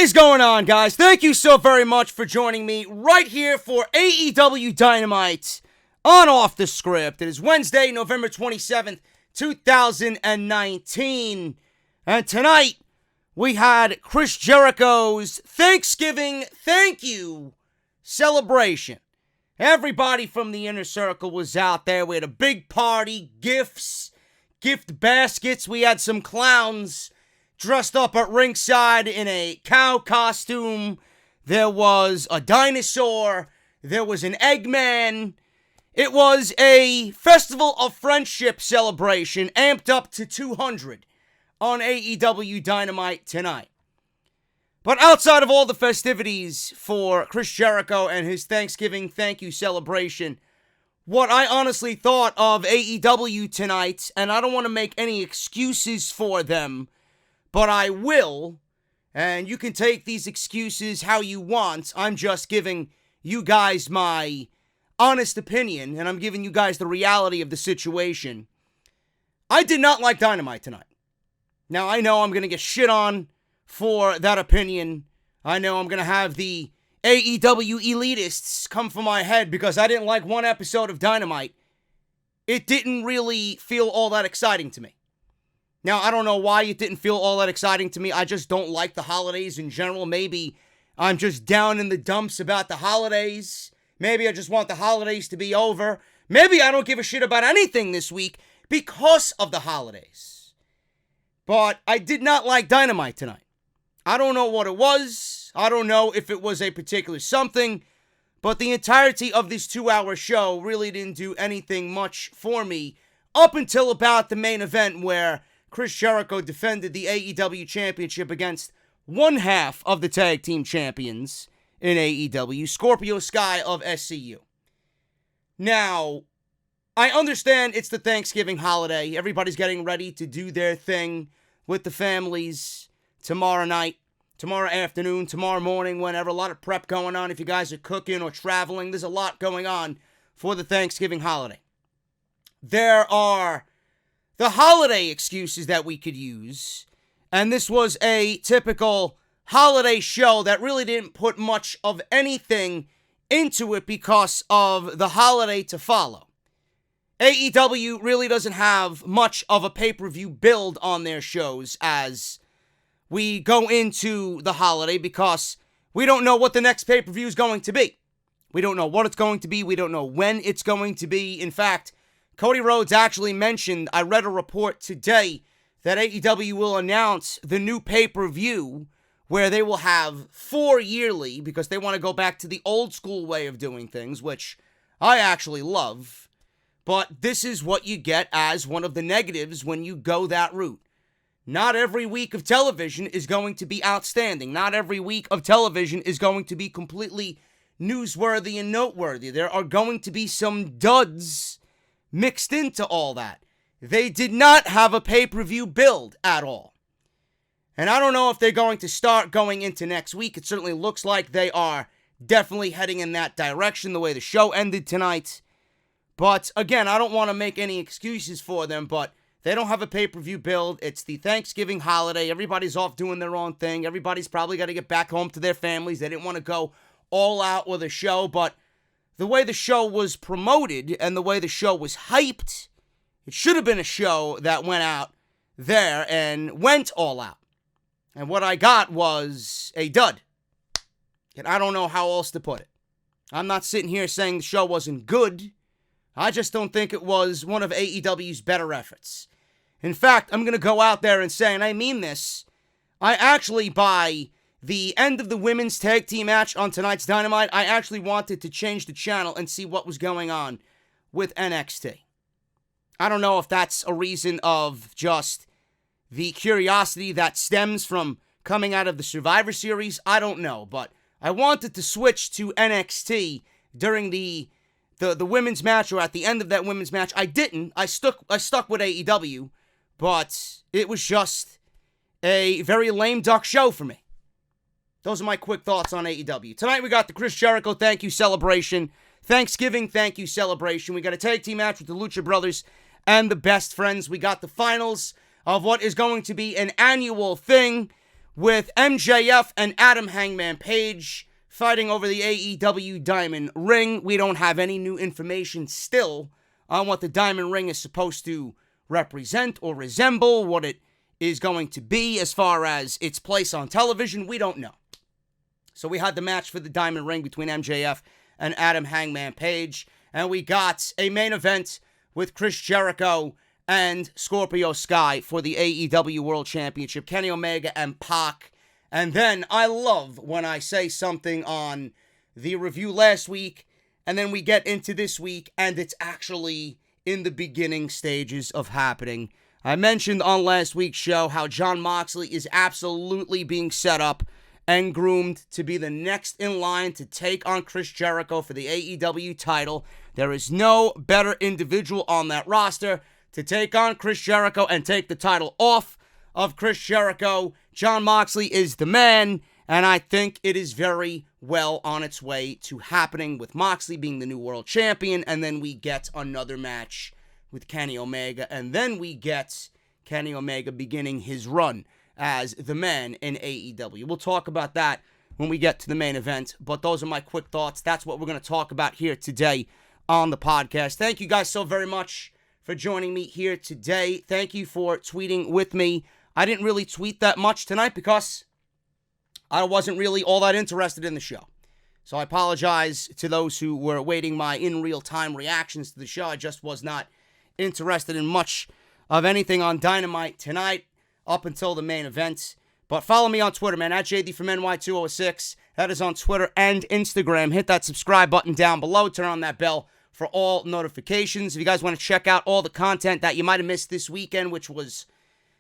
is going on, guys? Thank you so very much for joining me right here for AEW Dynamite on Off the Script. It is Wednesday, November 27th, 2019. And tonight, we had Chris Jericho's Thanksgiving thank you celebration. Everybody from the inner circle was out there. We had a big party, gifts, gift baskets. We had some clowns dressed up at ringside in a cow costume. There was a dinosaur. There was an Eggman. It was a Festival of Friendship celebration amped up to 200 on AEW Dynamite tonight. But outside of all the festivities for Chris Jericho and his Thanksgiving thank you celebration, what I honestly thought of AEW tonight, and I don't want to make any excuses for them, but I will, and you can take these excuses how you want. I'm just giving you guys my honest opinion, and I'm giving you guys the reality of the situation. I did not like Dynamite tonight. Now, I know I'm going to get shit on for that opinion. I know I'm going to have the AEW elitists come for my head because I didn't like one episode of Dynamite. It didn't really feel all that exciting to me. Now, I don't know why it didn't feel all that exciting to me. I just don't like the holidays in general. Maybe I'm just down in the dumps about the holidays. Maybe I just want the holidays to be over. Maybe I don't give a shit about anything this week because of the holidays. But I did not like Dynamite tonight. I don't know what it was. I don't know if it was a particular something. But the entirety of this 2-hour show really didn't do anything much for me up until about the main event where Chris Jericho defended the AEW Championship against one half of the tag team champions in AEW, Scorpio Sky of SCU. Now, I understand it's the Thanksgiving holiday. Everybody's getting ready to do their thing with the families tomorrow night, tomorrow afternoon, tomorrow morning, whenever. A lot of prep going on if you guys are cooking or traveling. There's a lot going on for the Thanksgiving holiday. There are the holiday excuses that we could use, and this was a typical holiday show that really didn't put much of anything into it because of the holiday to follow. AEW really doesn't have much of a pay-per-view build on their shows as we go into the holiday because we don't know what the next pay-per-view is going to be. We don't know what it's going to be. We don't know when it's going to be. In fact, Cody Rhodes actually mentioned, I read a report today, that AEW will announce the new pay-per-view where they will have 4 yearly because they want to go back to the old school way of doing things, which I actually love. But this is what you get as one of the negatives when you go that route. Not every week of television is going to be outstanding. Not every week of television is going to be completely newsworthy and noteworthy. There are going to be some duds mixed into all that. They did not have a pay-per-view build at all. And I don't know if they're going to start going into next week. It certainly looks like they are definitely heading in that direction the way the show ended tonight. But again, I don't want to make any excuses for them, but they don't have a pay-per-view build. It's the Thanksgiving holiday. Everybody's off doing their own thing. Everybody's probably got to get back home to their families. They didn't want to go all out with a show, but the way the show was promoted and the way the show was hyped, it should have been a show that went out there and went all out. And what I got was a dud. And I don't know how else to put it. I'm not sitting here saying the show wasn't good. I just don't think it was one of AEW's better efforts. In fact, I'm going to go out there and say, and I mean this, I actually, by the end of the women's tag team match on tonight's Dynamite, I actually wanted to change the channel and see what was going on with NXT. I don't know if that's a reason of just the curiosity that stems from coming out of the Survivor Series. I don't know, but I wanted to switch to NXT during the women's match or at the end of that women's match. I didn't. I stuck with AEW, but it was just a very lame duck show for me. Those are my quick thoughts on AEW. Tonight we got the Chris Jericho thank you celebration, Thanksgiving thank you celebration. We got a tag team match with the Lucha Brothers and the Best Friends. We got the finals of what is going to be an annual thing with MJF and Adam Hangman Page fighting over the AEW Diamond Ring. We don't have any new information still on what the Diamond Ring is supposed to represent or resemble, what it is going to be as far as its place on television. We don't know. So we had the match for the Diamond Ring between MJF and Adam Hangman Page, and we got a main event with Chris Jericho and Scorpio Sky for the AEW World Championship, Kenny Omega and Pac. And then I love when I say something on the review last week, and then we get into this week, and it's actually in the beginning stages of happening. I mentioned on last week's show how Jon Moxley is absolutely being set up and groomed to be the next in line to take on Chris Jericho for the AEW title. There is no better individual on that roster to take on Chris Jericho and take the title off of Chris Jericho. Jon Moxley is the man, and I think it is very well on its way to happening with Moxley being the new world champion, and then we get another match with Kenny Omega, and then we get Kenny Omega beginning his run as the man in AEW. We'll talk about that when we get to the main event, but those are my quick thoughts. That's what we're going to talk about here today on the podcast. Thank you guys so very much for joining me here today. Thank you for tweeting with me. I didn't really tweet that much tonight because I wasn't really all that interested in the show. So I apologize to those who were awaiting my in real-time reactions to the show. I just was not interested in much of anything on Dynamite tonight up until the main event. But follow me on Twitter, man, at JD from NY206. That is on Twitter and Instagram. Hit that subscribe button down below. Turn on that bell for all notifications. If you guys want to check out all the content that you might have missed this weekend, which was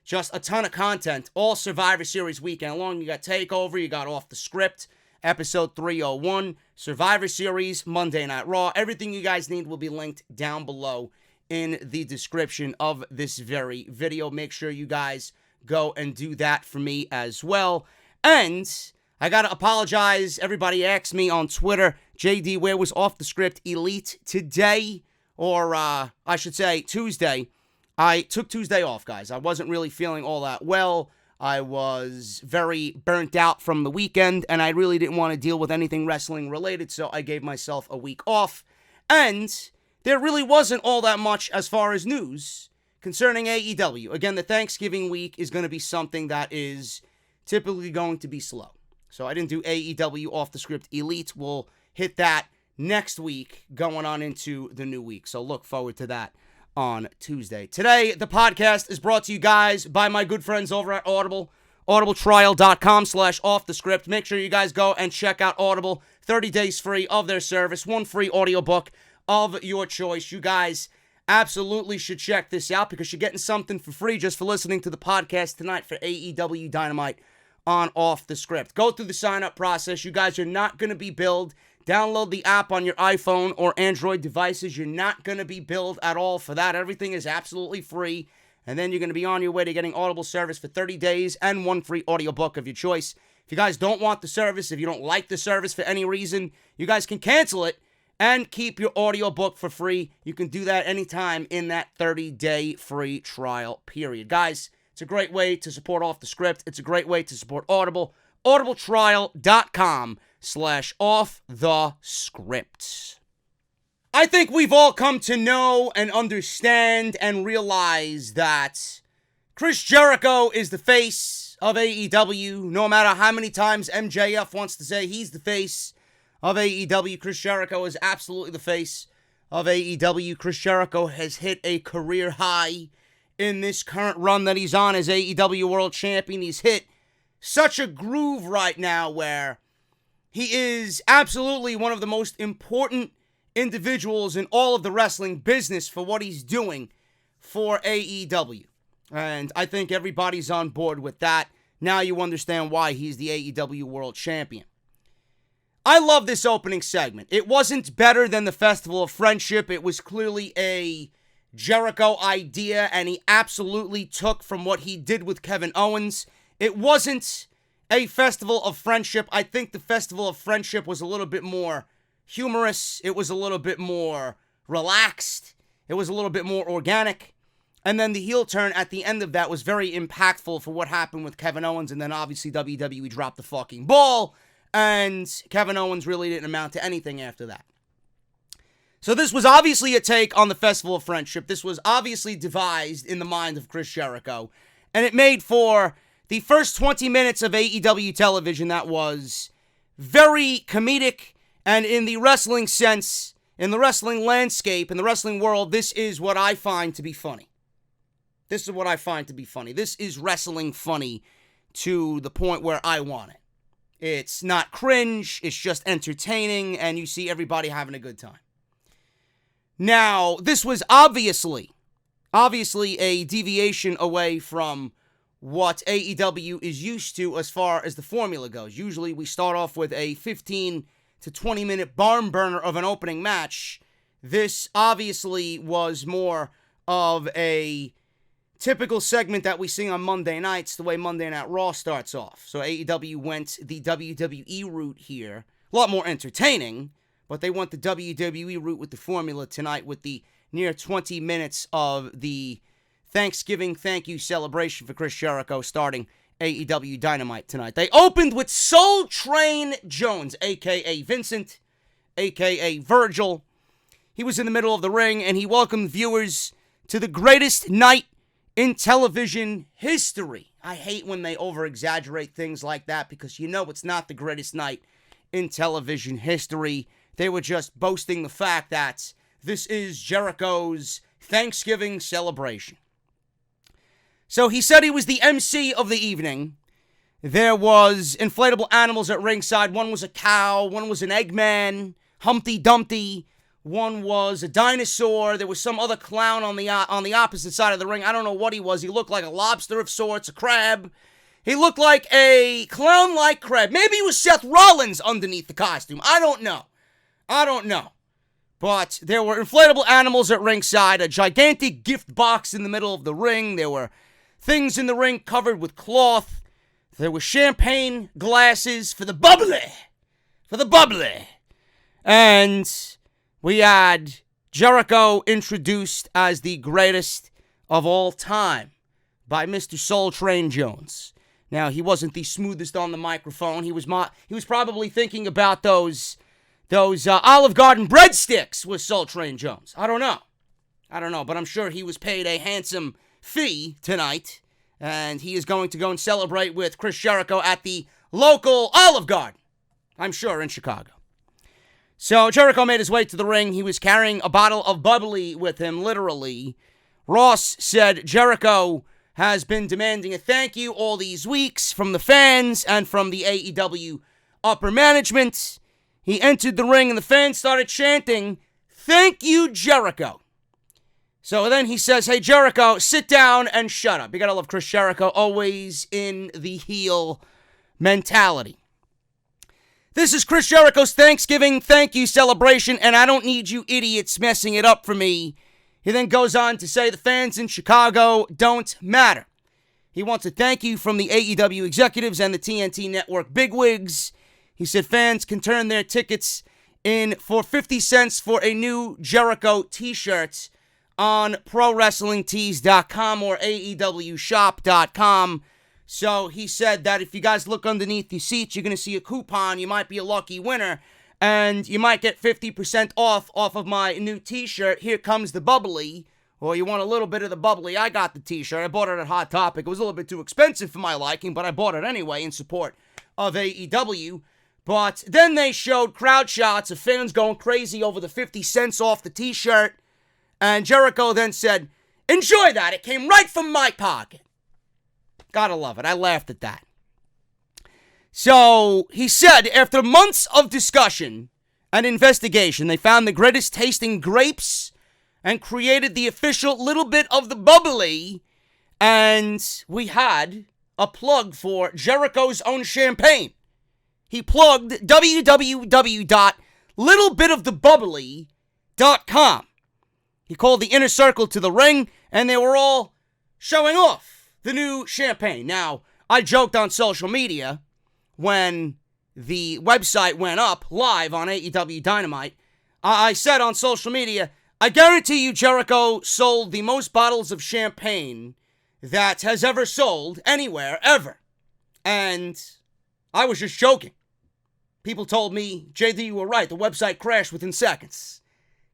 just a ton of content, all Survivor Series weekend long. You got TakeOver, you got Off the Script, episode 301, Survivor Series, Monday Night Raw. Everything you guys need will be linked down below in the description of this very video. Make sure you guys go and do that for me as well. And I got to apologize. Everybody asked me on Twitter, JD, where was Off the Script Elite today? Or I should say Tuesday. I took Tuesday off, guys. I wasn't really feeling all that well. I was very burnt out from the weekend, and I really didn't want to deal with anything wrestling related, so I gave myself a week off. And there really wasn't all that much as far as news concerning AEW. Again, the Thanksgiving week is going to be something that is typically going to be slow. So I didn't do AEW Off the Script Elite. We'll hit that next week going on into the new week. So look forward to that on Tuesday. Today, the podcast is brought to you guys by my good friends over at Audible. audibletrial.com/offthescript. Make sure you guys go and check out Audible. 30 days free of their service. One free audiobook of your choice. You guys absolutely should check this out because you're getting something for free just for listening to the podcast tonight for AEW Dynamite on Off the Script. Go through the sign-up process. You guys are not going to be billed. Download the app on your iPhone or Android devices. You're not going to be billed at all for that. Everything is absolutely free. And then you're going to be on your way to getting Audible service for 30 days and one free audiobook of your choice. If you guys don't want the service, if you don't like the service for any reason, you guys can cancel it and keep your audiobook for free. You can do that anytime in that 30-day free trial period. Guys, it's a great way to support Off the Script. It's a great way to support Audible. audibletrial.com/offthescript. I think we've all come to know and understand and realize that Chris Jericho is the face of AEW. No matter how many times MJF wants to say he's the face of AEW, Chris Jericho is absolutely the face of AEW. Chris Jericho has hit a career high in this current run that he's on as AEW World Champion. He's hit such a groove right now where he is absolutely one of the most important individuals in all of the wrestling business for what he's doing for AEW. And I think everybody's on board with that. Now you understand why he's the AEW World Champion. I love this opening segment. It wasn't better than the Festival of Friendship. It was clearly a Jericho idea, and he absolutely took from what he did with Kevin Owens. It wasn't a Festival of Friendship. I think the Festival of Friendship was a little bit more humorous. It was a little bit more relaxed. It was a little bit more organic. And then the heel turn at the end of that was very impactful for what happened with Kevin Owens. And then obviously WWE dropped the fucking ball. And Kevin Owens really didn't amount to anything after that. So this was obviously a take on the Festival of Friendship. This was obviously devised in the mind of Chris Jericho. And it made for the first 20 minutes of AEW television that was very comedic. And in the wrestling sense, in the wrestling landscape, in the wrestling world, this is what I find to be funny. This is what I find to be funny. This is wrestling funny to the point where I want it. It's not cringe, it's just entertaining, and you see everybody having a good time. Now, this was obviously a deviation away from what AEW is used to as far as the formula goes. Usually we start off with a 15 to 20 minute barn burner of an opening match. This obviously was more of a typical segment that we see on Monday nights, the way Monday Night Raw starts off. So AEW went the WWE route here. A lot more entertaining, but they went the WWE route with the formula tonight with the near 20 minutes of the Thanksgiving thank you celebration for Chris Jericho starting AEW Dynamite tonight. They opened with Soul Train Jones, a.k.a. Vincent, a.k.a. Virgil. He was in the middle of the ring, and he welcomed viewers to the greatest night in television history. I hate when they over-exaggerate things like that because you know it's not the greatest night in television history. They were just boasting the fact that this is Jericho's Thanksgiving celebration. So he said he was the MC of the evening. There was inflatable animals at ringside. One was a cow, one was an Eggman, Humpty Dumpty. One was a dinosaur. There was some other clown on the opposite side of the ring. I don't know what he was. He looked like a lobster of sorts, a crab. He looked like a clown-like crab. Maybe it was Seth Rollins underneath the costume. I don't know. But there were inflatable animals at ringside, a gigantic gift box in the middle of the ring. There were things in the ring covered with cloth. There were champagne glasses for the bubbly. And we had Jericho introduced as the greatest of all time by Mr. Soul Train Jones. Now, he wasn't the smoothest on the microphone. He was probably thinking about those Olive Garden breadsticks with Soul Train Jones. I don't know, but I'm sure he was paid a handsome fee tonight, and he is going to go and celebrate with Chris Jericho at the local Olive Garden, I'm sure, in Chicago. So Jericho made his way to the ring. He was carrying a bottle of bubbly with him, literally. Ross said Jericho has been demanding a thank you all these weeks from the fans and from the AEW upper management. He entered the ring and the fans started chanting, "Thank you, Jericho." So then he says, "Hey, Jericho, sit down and shut up." You gotta love Chris Jericho, always in the heel mentality. This is Chris Jericho's Thanksgiving thank you celebration, and I don't need you idiots messing it up for me. He then goes on to say the fans in Chicago don't matter. He wants a thank you from the AEW executives and the TNT network bigwigs. He said fans can turn their tickets in for 50 cents for a new Jericho t-shirt on ProWrestlingTees.com or AEWShop.com. So he said that if you guys look underneath your seats, you're going to see a coupon. You might be a lucky winner, and you might get 50% off of my new t-shirt, Here Comes the Bubbly. Or you want a little bit of the bubbly, I got the t-shirt. I bought it at Hot Topic. It was a little bit too expensive for my liking, but I bought it anyway in support of AEW. But then they showed crowd shots of fans going crazy over the 50 cents off the t-shirt. And Jericho then said, "Enjoy that. It came right from my pocket." Gotta love it. I laughed at that. So he said, after months of discussion and investigation, they found the greatest tasting grapes and created the official little bit of the bubbly. And we had a plug for Jericho's own champagne. He plugged www.littlebitofthebubbly.com. He called the inner circle to the ring, and they were all showing off the new champagne. Now, I joked on social media when the website went up live on AEW Dynamite. I said on social media, I guarantee you Jericho sold the most bottles of champagne that has ever sold anywhere, ever. And I was just joking. People told me, JD, you were right. The website crashed within seconds.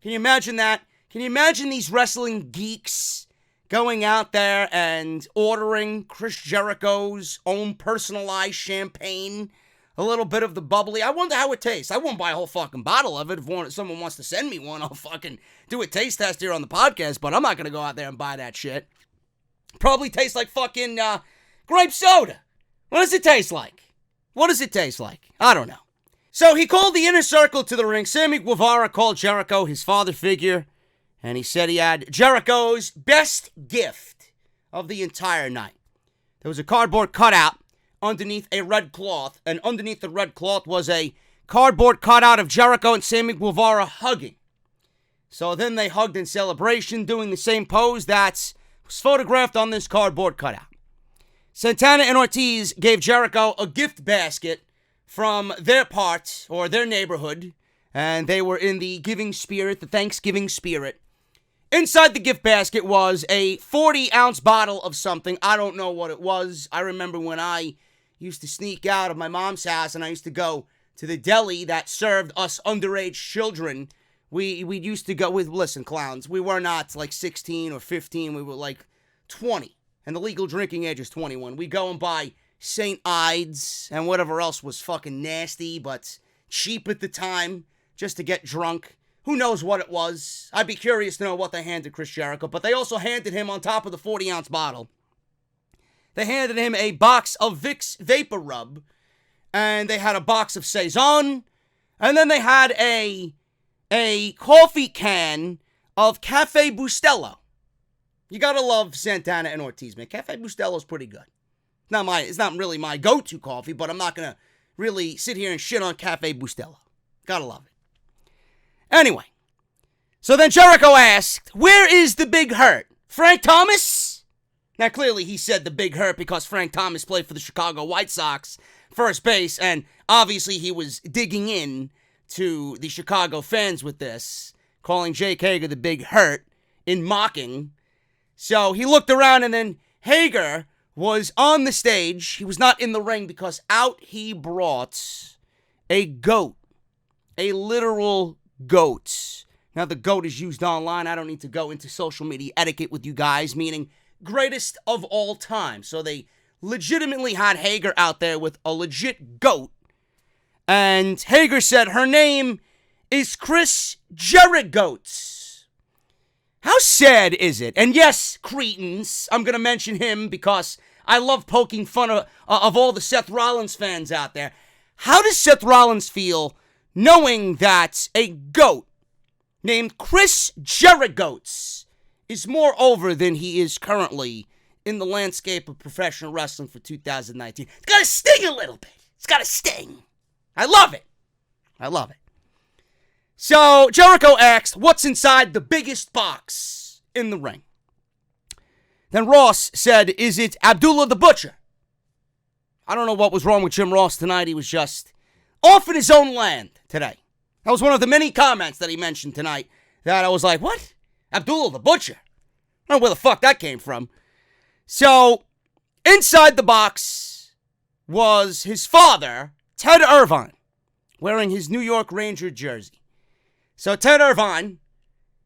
Can you imagine that? Can you imagine these wrestling geeks going out there and ordering Chris Jericho's own personalized champagne? A little bit of the bubbly. I wonder how it tastes. I won't buy a whole fucking bottle of it. If someone wants to send me one, I'll fucking do a taste test here on the podcast, but I'm not going to go out there and buy that shit. Probably tastes like fucking grape soda. What does it taste like? What does it taste like? I don't know. So he called the Inner Circle to the ring. Sammy Guevara called Jericho his father figure, and he said he had Jericho's best gift of the entire night. There was a cardboard cutout underneath a red cloth, and underneath the red cloth was a cardboard cutout of Jericho and Sammy Guevara hugging. So then they hugged in celebration, doing the same pose that was photographed on this cardboard cutout. Santana and Ortiz gave Jericho a gift basket from their part, or their neighborhood, and they were in the giving spirit, the Thanksgiving spirit. Inside the gift basket was a 40-ounce bottle of something. I don't know what it was. I remember when I used to sneak out of my mom's house and I used to go to the deli that served us underage children. We used to go with, listen, clowns, we were not like 16 or 15. We were like 20. And the legal drinking age is 21. We go and buy St. Ides and whatever else was fucking nasty but cheap at the time just to get drunk. Who knows what it was? I'd be curious to know what they handed Chris Jericho, but they also handed him, on top of the 40-ounce bottle, they handed him a box of Vicks Vapor Rub, and they had a box of Saison, and then they had a coffee can of Cafe Bustelo. You gotta love Santana and Ortiz, man. Cafe Bustelo's pretty good. It's not really my go-to coffee, but I'm not gonna really sit here and shit on Cafe Bustelo. Gotta love it. Anyway, so then Jericho asked, where is the big hurt? Frank Thomas? Now, clearly he said the big hurt because Frank Thomas played for the Chicago White Sox, first base, and obviously he was digging in to the Chicago fans with this, calling Jake Hager the big hurt in mocking. So he looked around, and then Hager was on the stage. He was not in the ring because out he brought a goat, a literal goat. Now, the goat is used online. I don't need to go into social media etiquette with you guys, meaning greatest of all time. So they legitimately had Hager out there with a legit goat. And Hager said her name is Chris Jericho. How sad is it? And yes, cretins, I'm going to mention him because I love poking fun of all the Seth Rollins fans out there. How does Seth Rollins feel knowing that a goat named Chris Jericho is more over than he is currently in the landscape of professional wrestling for 2019? It's got to sting a little bit. It's got to sting. I love it. I love it. So Jericho asked, what's inside the biggest box in the ring? Then Ross said, is it Abdullah the Butcher? I don't know what was wrong with Jim Ross tonight. He was just off in his own land today. That was one of the many comments that he mentioned tonight that I was like, what? Abdullah the Butcher? I don't know where the fuck that came from. So, inside the box was his father, Ted Irvine, wearing his New York Ranger jersey. So Ted Irvine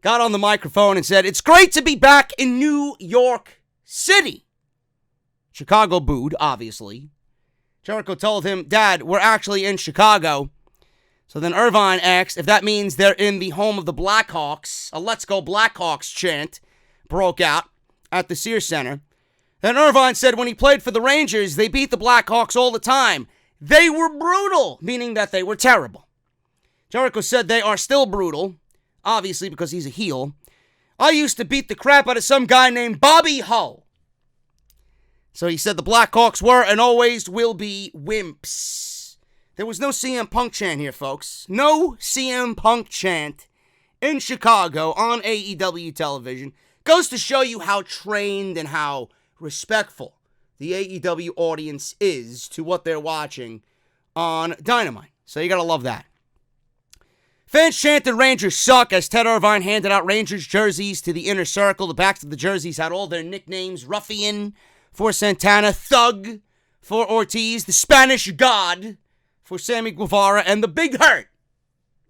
got on the microphone and said, it's great to be back in New York City. Chicago booed, obviously. Jericho told him, Dad, we're actually in Chicago. So then Irvine asked if that means they're in the home of the Blackhawks. A Let's Go Blackhawks chant broke out at the Sears Center. Then Irvine said when he played for the Rangers, they beat the Blackhawks all the time. They were brutal, meaning that they were terrible. Jericho said they are still brutal, obviously because he's a heel. I used to beat the crap out of some guy named Bobby Hull. So he said the Blackhawks were and always will be wimps. There was no CM Punk chant here, folks. No CM Punk chant in Chicago on AEW television. Goes to show you how trained and how respectful the AEW audience is to what they're watching on Dynamite. So you gotta love that. Fans chanted Rangers suck as Ted Irvine handed out Rangers jerseys to the inner circle. The backs of the jerseys had all their nicknames. Ruffian for Santana, Thug for Ortiz, the Spanish God for Sammy Guevara, and the Big Hurt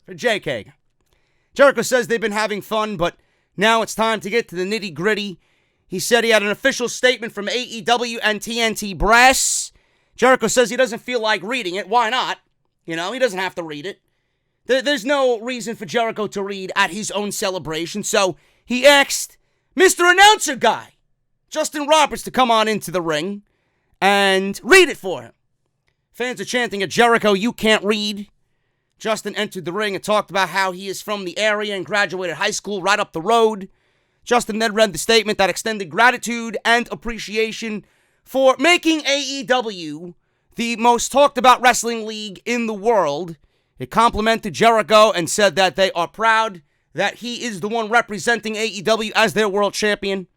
for Jake Hager. Jericho says they've been having fun, but now it's time to get to the nitty-gritty. He said he had an official statement from AEW and TNT Brass. Jericho says he doesn't feel like reading it. Why not? He doesn't have to read it. There's no reason for Jericho to read at his own celebration, so he asked Mr. Announcer Guy, Justin Roberts, to come on into the ring and read it for him. Fans are chanting at Jericho, "You can't read." Justin entered the ring and talked about how he is from the area and graduated high school right up the road. Justin then read the statement that extended gratitude and appreciation for making AEW the most talked about wrestling league in the world. It complimented Jericho and said that they are proud that he is the one representing AEW as their world champion.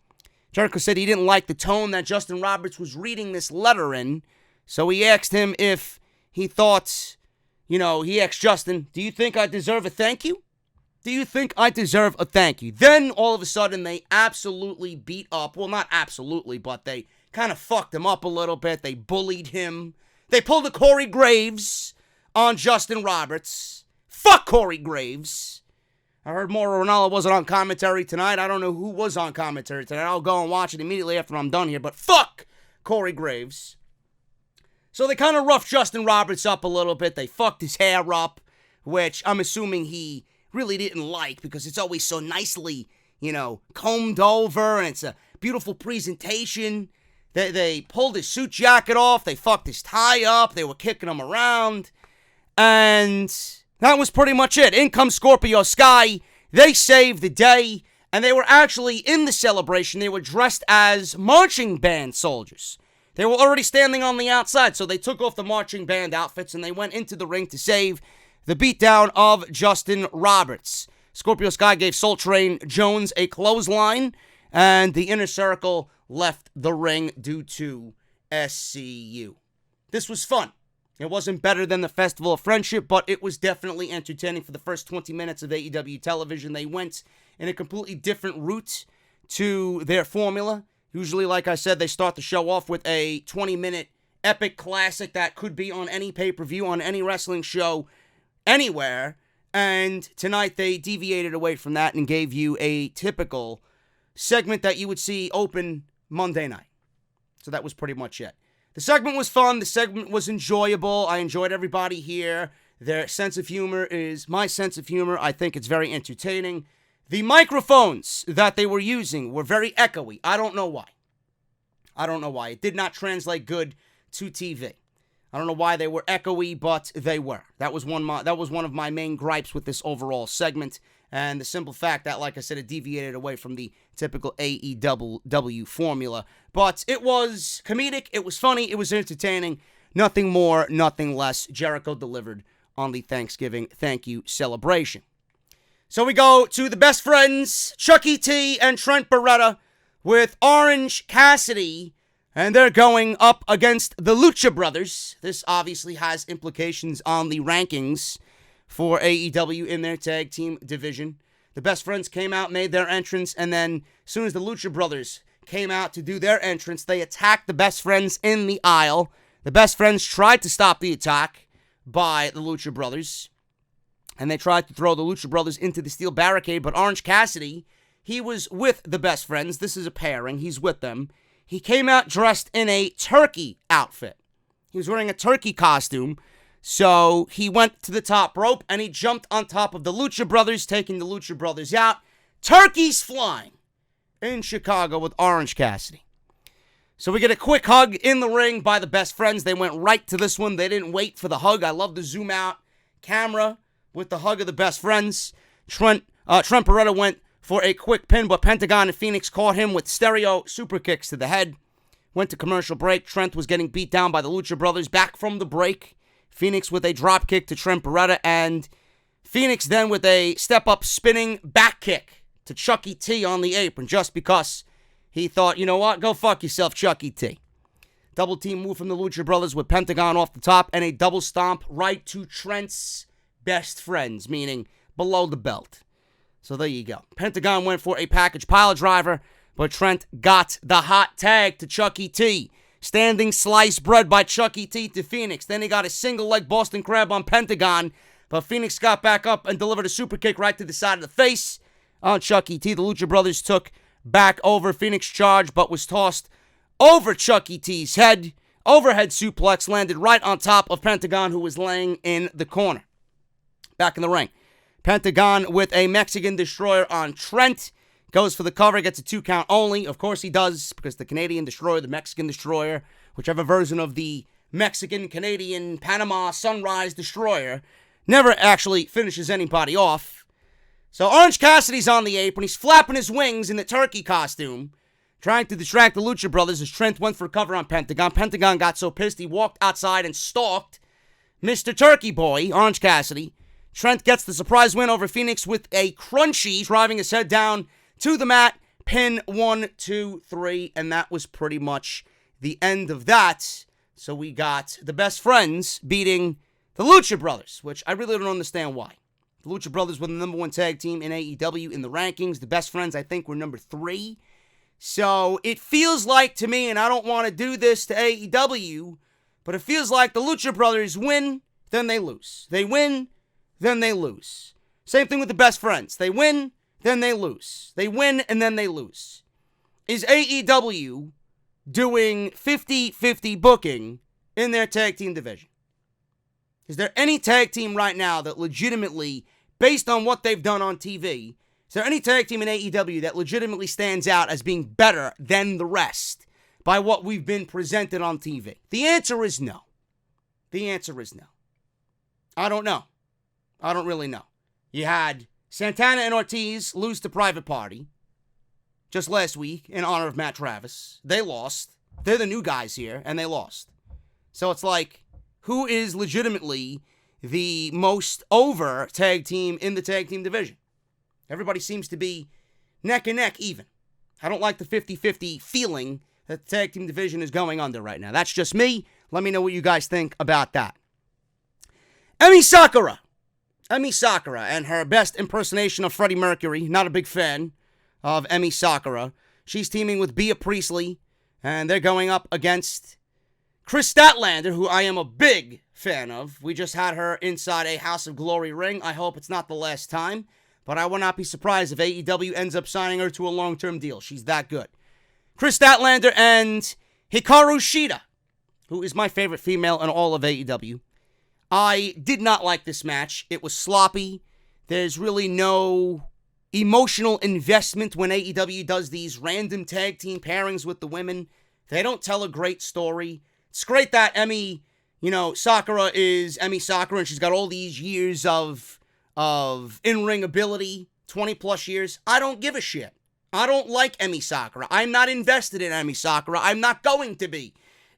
Jericho said he didn't like the tone that Justin Roberts was reading this letter in, so he asked him if he thought, he asked Justin, "Do you think I deserve a thank you? Do you think I deserve a thank you?" Then, all of a sudden, they absolutely beat up. Well, not absolutely, but they kind of fucked him up a little bit. They bullied him. They pulled a Corey Graves on Justin Roberts. Fuck Corey Graves. I heard Mauro Ranallo wasn't on commentary tonight. I don't know who was on commentary tonight. I'll go and watch it immediately after I'm done here. But fuck Corey Graves. So they kind of roughed Justin Roberts up a little bit. They fucked his hair up, which I'm assuming he really didn't like because it's always so nicely, combed over and it's a beautiful presentation. They pulled his suit jacket off. They fucked his tie up. They were kicking him around. And that was pretty much it. In comes Scorpio Sky. They saved the day. And they were actually in the celebration. They were dressed as marching band soldiers. They were already standing on the outside. So they took off the marching band outfits and they went into the ring to save the beatdown of Justin Roberts. Scorpio Sky gave Soul Train Jones a clothesline. And the inner circle left the ring due to SCU. This was fun. It wasn't better than the Festival of Friendship, but it was definitely entertaining for the first 20 minutes of AEW television. They went in a completely different route to their formula. Usually, like I said, they start the show off with a 20-minute epic classic that could be on any pay-per-view, on any wrestling show, anywhere. And tonight, they deviated away from that and gave you a typical segment that you would see open Monday night. So that was pretty much it. The segment was fun. The segment was enjoyable. I enjoyed everybody here. Their sense of humor is my sense of humor. I think it's very entertaining. The microphones that they were using were very echoey. I don't know why. It did not translate good to TV. I don't know why they were echoey, but they were. That was one of my main gripes with this overall segment. And the simple fact that, like I said, it deviated away from the typical AEW formula. But it was comedic, it was funny, it was entertaining. Nothing more, nothing less. Jericho delivered on the Thanksgiving thank you celebration. So we go to the best friends, Chucky T and Trent Beretta, with Orange Cassidy. And they're going up against the Lucha Brothers. This obviously has implications on the rankings for AEW in their tag team division. The best friends came out, made their entrance, and then as soon as the Lucha Brothers came out to do their entrance, they attacked the best friends in the aisle. The best friends tried to stop the attack by the Lucha Brothers, and they tried to throw the Lucha Brothers into the steel barricade, but Orange Cassidy, he was with the best friends. This is a pairing. He's with them. He came out dressed in a turkey outfit. He was wearing a turkey costume. So he went to the top rope and he jumped on top of the Lucha Brothers, taking the Lucha Brothers out. Turkeys flying in Chicago with Orange Cassidy. So we get a quick hug in the ring by the best friends. They went right to this one. They didn't wait for the hug. I love the zoom out camera with the hug of the best friends. Trent Beretta went for a quick pin, but Pentagon and Phoenix caught him with stereo super kicks to the head. Went to commercial break. Trent was getting beat down by the Lucha Brothers. Back from the break, Phoenix with a drop kick to Trent Beretta, and Phoenix then with a step-up spinning back kick to Chucky T on the apron, just because he thought, you know what, go fuck yourself, Chucky T. Double team move from the Lucha Brothers with Pentagon off the top, and a double stomp right to Trent's best friends, meaning below the belt. So there you go. Pentagon went for a package pile driver, but Trent got the hot tag to Chucky T. Standing sliced bread by Chucky T to Phoenix. Then he got a single leg Boston Crab on Pentagon, but Phoenix got back up and delivered a super kick right to the side of the face on Chucky T. The Lucha Brothers took back over. Phoenix charged, but was tossed over Chucky T's head. Overhead suplex landed right on top of Pentagon, who was laying in the corner. Back in the ring. Pentagon with a Mexican Destroyer on Trent. Goes for the cover, gets a 2 count only. Of course he does, because the Canadian Destroyer, the Mexican Destroyer, whichever version of the Mexican, Canadian, Panama, Sunrise Destroyer, never actually finishes anybody off. So Orange Cassidy's on the apron. He's flapping his wings in the turkey costume, trying to distract the Lucha Brothers as Trent went for a cover on Pentagon. Pentagon got so pissed he walked outside and stalked Mr. Turkey Boy, Orange Cassidy. Trent gets the surprise win over Phoenix with a crunchy, driving his head down to the mat. Pin 1, 2, 3, and that was pretty much the end of that. So we got the Best Friends beating the Lucha Brothers, which I really don't understand why. The Lucha Brothers were the number 1 tag team in AEW in the rankings. The Best Friends, I think, were number 3. So it feels like to me, and I don't want to do this to AEW, but it feels like the Lucha Brothers win, then they lose. They win, then they lose. Same thing with the Best Friends. They win, then they lose. They win, and then they lose. Is AEW doing 50-50 booking in their tag team division? Is there any tag team right now that legitimately, based on what they've done on TV, is there any tag team in AEW that legitimately stands out as being better than the rest by what we've been presented on TV? The answer is no. The answer is no. I don't know. I don't really know. You had Santana and Ortiz lose to Private Party just last week in honor of Matt Travis. They lost. They're the new guys here, and they lost. So it's like, who is legitimately the most over tag team in the tag team division? Everybody seems to be neck and neck even. I don't like the 50-50 feeling that the tag team division is going under right now. That's just me. Let me know what you guys think about that. Emi Sakura and her best impersonation of Freddie Mercury. Not a big fan of Emi Sakura. She's teaming with Bea Priestley, and they're going up against Chris Statlander, who I am a big fan of. We just had her inside a House of Glory ring. I hope it's not the last time, but I would not be surprised if AEW ends up signing her to a long-term deal. She's that good. Chris Statlander and Hikaru Shida, who is my favorite female in all of AEW. I did not like this match. It was sloppy. There's really no emotional investment when AEW does these random tag team pairings with the women. They don't tell a great story. It's great that Emi Sakura is Emi Sakura, and she's got all these years of in-ring ability, 20 plus years. I don't give a shit. I don't like Emi Sakura. I'm not invested in Emi Sakura. I'm not going to be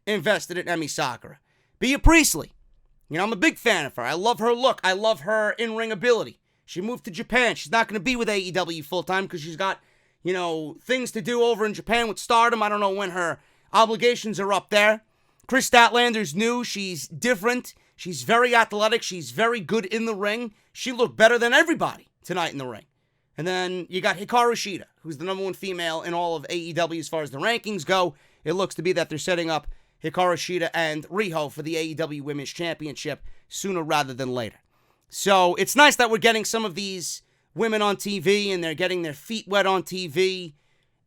invested in Emi Sakura. Bea Priestley. I'm a big fan of her. I love her look. I love her in-ring ability. She moved to Japan. She's not going to be with AEW full-time because she's got, things to do over in Japan with Stardom. I don't know when her obligations are up there. Chris Statlander's new. She's different. She's very athletic. She's very good in the ring. She looked better than everybody tonight in the ring. And then you got Hikaru Shida, who's the number 1 female in all of AEW as far as the rankings go. It looks to be that they're setting up Hikaru Shida and Riho for the AEW Women's Championship sooner rather than later. So it's nice that we're getting some of these women on TV and they're getting their feet wet on TV.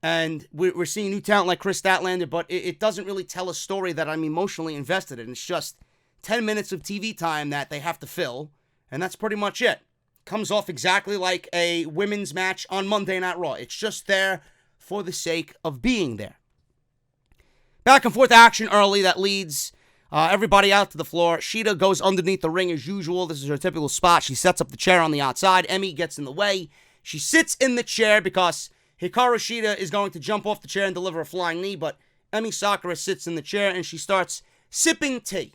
And we're seeing new talent like Chris Statlander, but it doesn't really tell a story that I'm emotionally invested in. It's just 10 minutes of TV time that they have to fill, and that's pretty much it. Comes off exactly like a women's match on Monday Night Raw. It's just there for the sake of being there. Back and forth action early that leads everybody out to the floor. Shida goes underneath the ring as usual. This is her typical spot. She sets up the chair on the outside. Emi gets in the way. She sits in the chair because Hikaru Shida is going to jump off the chair and deliver a flying knee, but Emi Sakura sits in the chair and she starts sipping tea.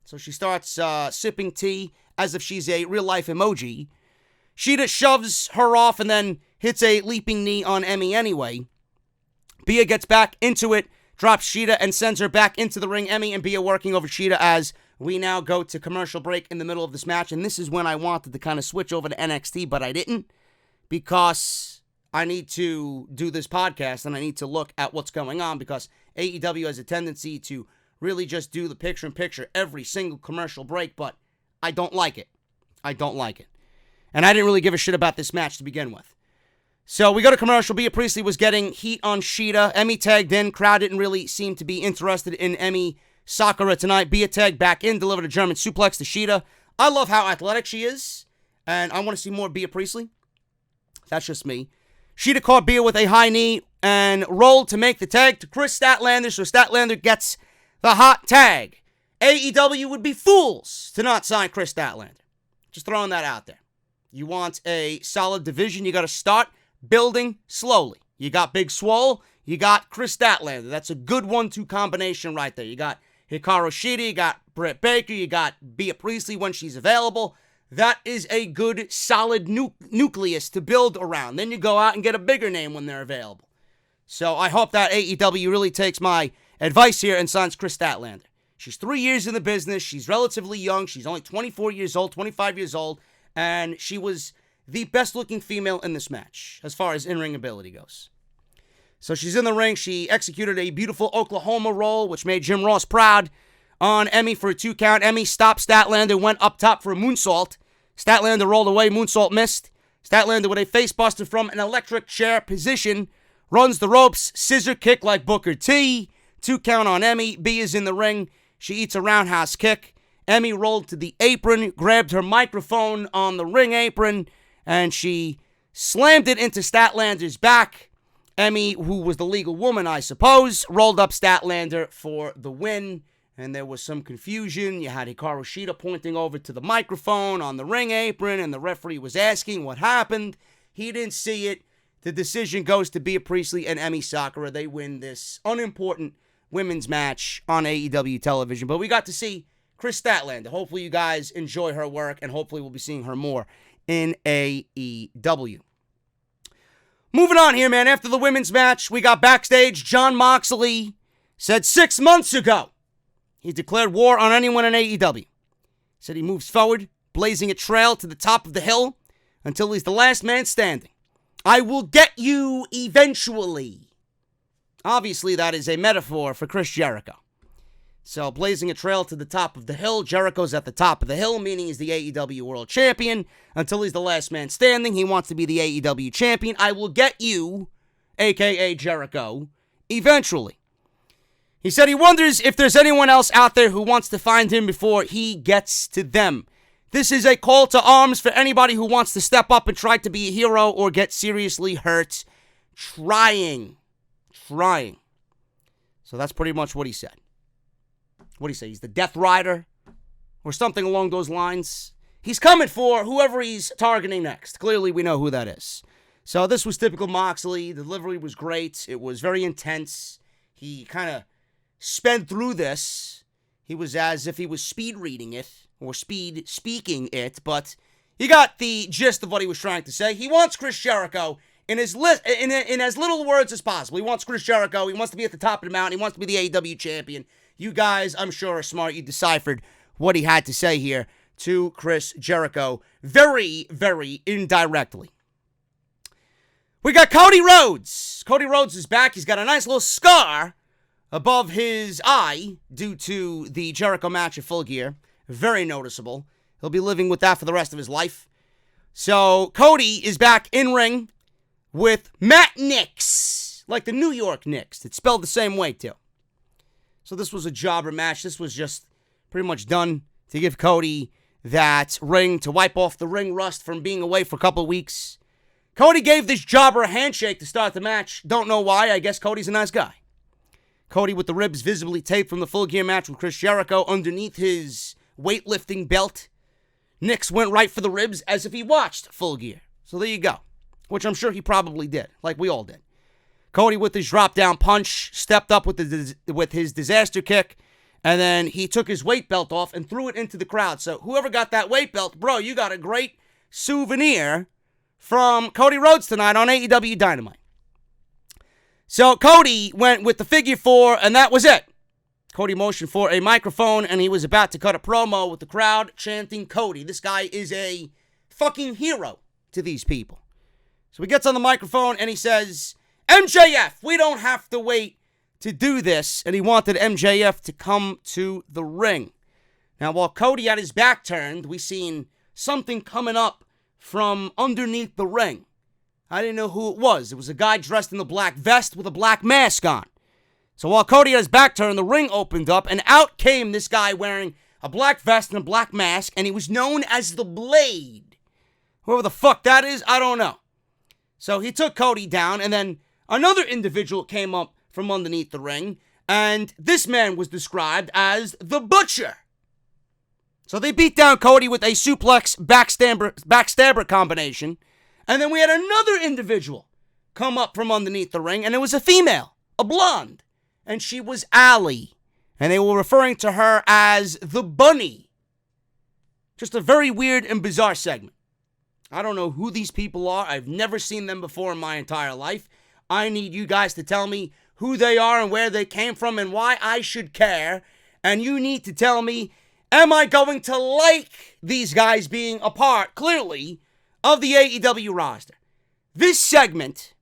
So she starts sipping tea as if she's a real-life emoji. Shida shoves her off and then hits a leaping knee on Emi anyway. Bea gets back into it, drops Shida, and sends her back into the ring. Emi and Bea working over Shida as we now go to commercial break in the middle of this match, and this is when I wanted to kind of switch over to NXT, but I didn't, because I need to do this podcast, and I need to look at what's going on, because AEW has a tendency to really just do the picture-in-picture every single commercial break, but I don't like it. I don't like it. And I didn't really give a shit about this match to begin with. So we go to commercial. Bea Priestley was getting heat on Shida. Emi tagged in. Crowd didn't really seem to be interested in Emi Sakura tonight. Bea tagged back in, delivered a German suplex to Shida. I love how athletic she is, and I want to see more Bea Priestley. That's just me. Shida caught Bea with a high knee and rolled to make the tag to Chris Statlander, so Statlander gets the hot tag. AEW would be fools to not sign Chris Statlander. Just throwing that out there. You want a solid division, you got to start building slowly. You got Big Swole, you got Chris Statlander. That's a good 1-2 combination right there. You got Hikaru Shida, you got Britt Baker, you got Bea Priestley when she's available. That is a good, solid nucleus to build around. Then you go out and get a bigger name when they're available. So I hope that AEW really takes my advice here and signs Chris Statlander. She's 3 years in the business. She's relatively young. She's only 24 years old, 25 years old. And she was the best-looking female in this match, as far as in-ring ability goes. So she's in the ring. She executed a beautiful Oklahoma roll, which made Jim Ross proud, on Emi for a 2 count. Emi stopped Statlander, went up top for a moonsault. Statlander rolled away, moonsault missed. Statlander with a facebuster from an electric chair position, runs the ropes, scissor kick like Booker T. 2 count on Emi. Bea is in the ring. She eats a roundhouse kick. Emi rolled to the apron, grabbed her microphone on the ring apron, and she slammed it into Statlander's back. Emi, who was the legal woman, I suppose, rolled up Statlander for the win, and there was some confusion. You had Hikaru Shida pointing over to the microphone on the ring apron, and the referee was asking what happened. He didn't see it. The decision goes to Bea Priestley and Emi Sakura. They win this unimportant women's match on AEW television, but we got to see Chris Statlander. Hopefully you guys enjoy her work, and hopefully we'll be seeing her more in AEW. Moving on here, man. After the women's match, we got backstage. Jon Moxley said 6 months ago he declared war on anyone in AEW. Said he moves forward, blazing a trail to the top of the hill until he's the last man standing. I will get you eventually. Obviously, that is a metaphor for Chris Jericho. So, blazing a trail to the top of the hill. Jericho's at the top of the hill, meaning he's the AEW World Champion. Until he's the last man standing, he wants to be the AEW Champion. I will get you, a.k.a. Jericho, eventually. He said he wonders if there's anyone else out there who wants to find him before he gets to them. This is a call to arms for anybody who wants to step up and try to be a hero or get seriously hurt trying. So that's pretty much what he said. What do you say? He's the Death Rider or something along those lines. He's coming for whoever he's targeting next. Clearly, we know who that is. So this was typical Moxley. The delivery was great. It was very intense. He kind of sped through this. He was as if he was speed reading it or speed speaking it, but you got the gist of what he was trying to say. He wants Chris Jericho in as little words as possible. He wants Chris Jericho. He wants to be at the top of the mountain. He wants to be the AEW champion. You guys, I'm sure, are smart. You deciphered what he had to say here to Chris Jericho very, very indirectly. We got Cody Rhodes. Cody Rhodes is back. He's got a nice little scar above his eye due to the Jericho match at Full Gear. Very noticeable. He'll be living with that for the rest of his life. So Cody is back in ring with Matt Knicks, like the New York Knicks. It's spelled the same way, too. So this was a jobber match. This was just pretty much done to give Cody that ring, to wipe off the ring rust from being away for a couple of weeks. Cody gave this jobber a handshake to start the match. Don't know why. I guess Cody's a nice guy. Cody with the ribs visibly taped from the Full Gear match with Chris Jericho underneath his weightlifting belt. Knicks went right for the ribs as if he watched Full Gear. So there you go. Which I'm sure he probably did, like we all did. Cody with his drop-down punch stepped up with his disaster kick, and then he took his weight belt off and threw it into the crowd. So whoever got that weight belt, bro, you got a great souvenir from Cody Rhodes tonight on AEW Dynamite. So Cody went with the figure 4, and that was it. Cody motioned for a microphone, and he was about to cut a promo with the crowd chanting Cody. This guy is a fucking hero to these people. So he gets on the microphone, and he says, MJF, we don't have to wait to do this. And he wanted MJF to come to the ring. Now, while Cody had his back turned, we seen something coming up from underneath the ring. I didn't know who it was. It was a guy dressed in the black vest with a black mask on. So while Cody had his back turned, the ring opened up, and out came this guy wearing a black vest and a black mask, and he was known as the Blade. Whoever the fuck that is, I don't know. So he took Cody down, and then another individual came up from underneath the ring, and this man was described as the Butcher. So they beat down Cody with a suplex backstabber combination, and then we had another individual come up from underneath the ring, and it was a female, a blonde. And she was Allie. And they were referring to her as the Bunny. Just a very weird and bizarre segment. I don't know who these people are. I've never seen them before in my entire life. I need you guys to tell me who they are and where they came from and why I should care. And you need to tell me, am I going to like these guys being a part, clearly, of the AEW roster? This segment,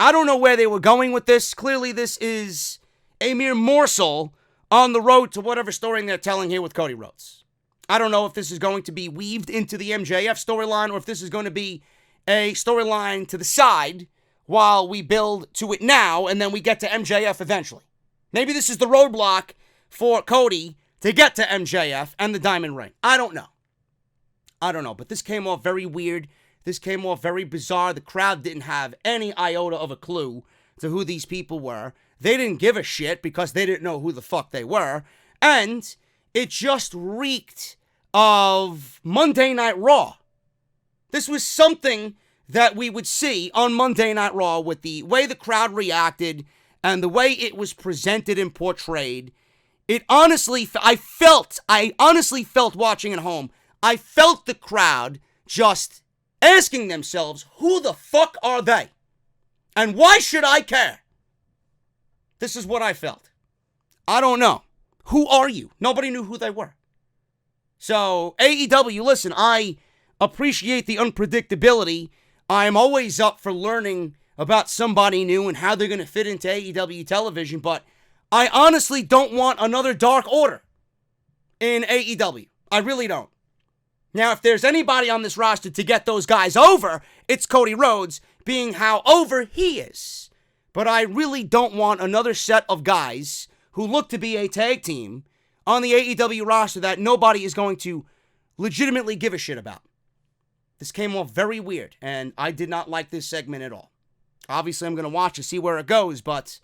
I don't know where they were going with this. Clearly, this is a mere morsel on the road to whatever story they're telling here with Cody Rhodes. I don't know if this is going to be weaved into the MJF storyline or if this is going to be a storyline to the side while we build to it now and then we get to MJF eventually. Maybe this is the roadblock for Cody to get to MJF and the Diamond Ring. I don't know, but this came off very weird. This came off very bizarre. The crowd didn't have any iota of a clue to who these people were. They didn't give a shit because they didn't know who the fuck they were. And it just reeked of Monday Night Raw. This was something that we would see on Monday Night Raw with the way the crowd reacted and the way it was presented and portrayed. I honestly felt watching at home, I felt the crowd just asking themselves, who the fuck are they? And why should I care? This is what I felt. I don't know. Who are you? Nobody knew who they were. So, AEW, listen, I appreciate the unpredictability. I'm always up for learning about somebody new and how they're going to fit into AEW television, but I honestly don't want another Dark Order in AEW. I really don't. Now, if there's anybody on this roster to get those guys over, it's Cody Rhodes, being how over he is. But I really don't want another set of guys who look to be a tag team on the AEW roster that nobody is going to legitimately give a shit about. This came off very weird, and I did not like this segment at all. Obviously, I'm going to watch to see where it goes, but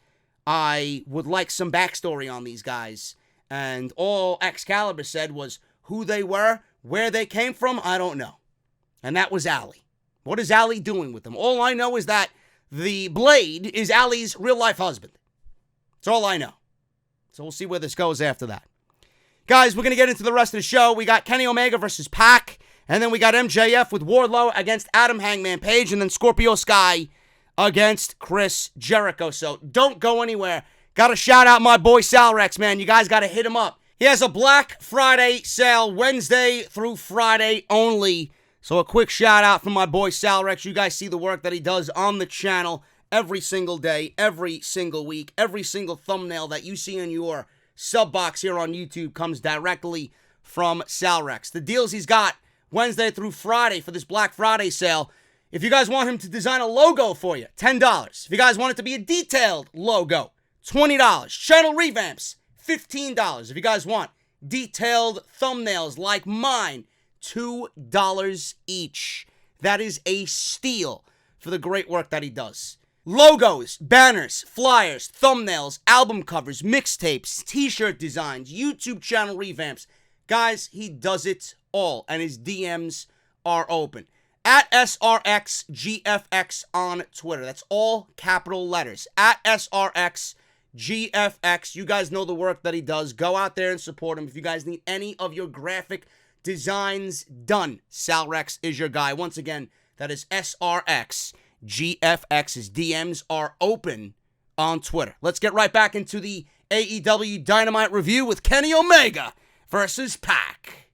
I would like some backstory on these guys. And all Excalibur said was who they were, where they came from, I don't know. And that was Allie. What is Allie doing with them? All I know is that the Blade is Allie's real-life husband. That's all I know. So we'll see where this goes after that. Guys, we're going to get into the rest of the show. We got Kenny Omega versus Pac, and then we got MJF with Wardlow against Adam Hangman Page, and then Scorpio Sky against Chris Jericho. So don't go anywhere. Got to shout out my boy Salrex, man. You guys got to hit him up. He has a Black Friday sale Wednesday through Friday only. So a quick shout out from my boy Salrex. You guys see the work that he does on the channel every single day, every single week. Every single thumbnail that you see in your sub box here on YouTube comes directly from Salrex. The deals he's got Wednesday through Friday for this Black Friday sale. If you guys want him to design a logo for you, $10. If you guys want it to be a detailed logo, $20. Channel revamps, $15. If you guys want detailed thumbnails like mine, $2 each. That is a steal for the great work that he does. Logos, banners, flyers, thumbnails, album covers, mixtapes, t-shirt designs, YouTube channel revamps. Guys, he does it all, and his DMs are open. At SRXGFX on Twitter. That's all capital letters. At SRXGFX. You guys know the work that he does. Go out there and support him. If you guys need any of your graphic designs done, Salrex is your guy. Once again, that is SRXGFX. His DMs are open on Twitter. Let's get right back into the AEW Dynamite review with Kenny Omega versus Pac.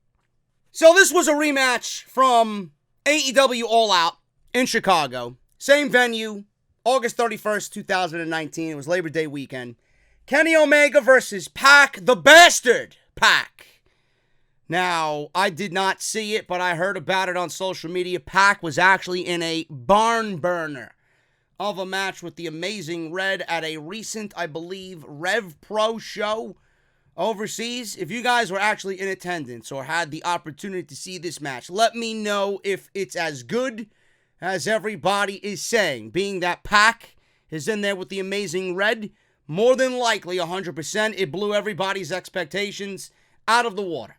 So this was a rematch from AEW All Out in Chicago. Same venue, August 31st, 2019. It was Labor Day weekend. Kenny Omega versus Pac, the bastard Pac. Now, I did not see it, but I heard about it on social media. Pac was actually in a barn burner of a match with the Amazing Red at a recent, I believe, Rev Pro show overseas. If you guys were actually in attendance or had the opportunity to see this match, let me know if it's as good as everybody is saying. Being that Pac is in there with the Amazing Red, more than likely 100%, it blew everybody's expectations out of the water.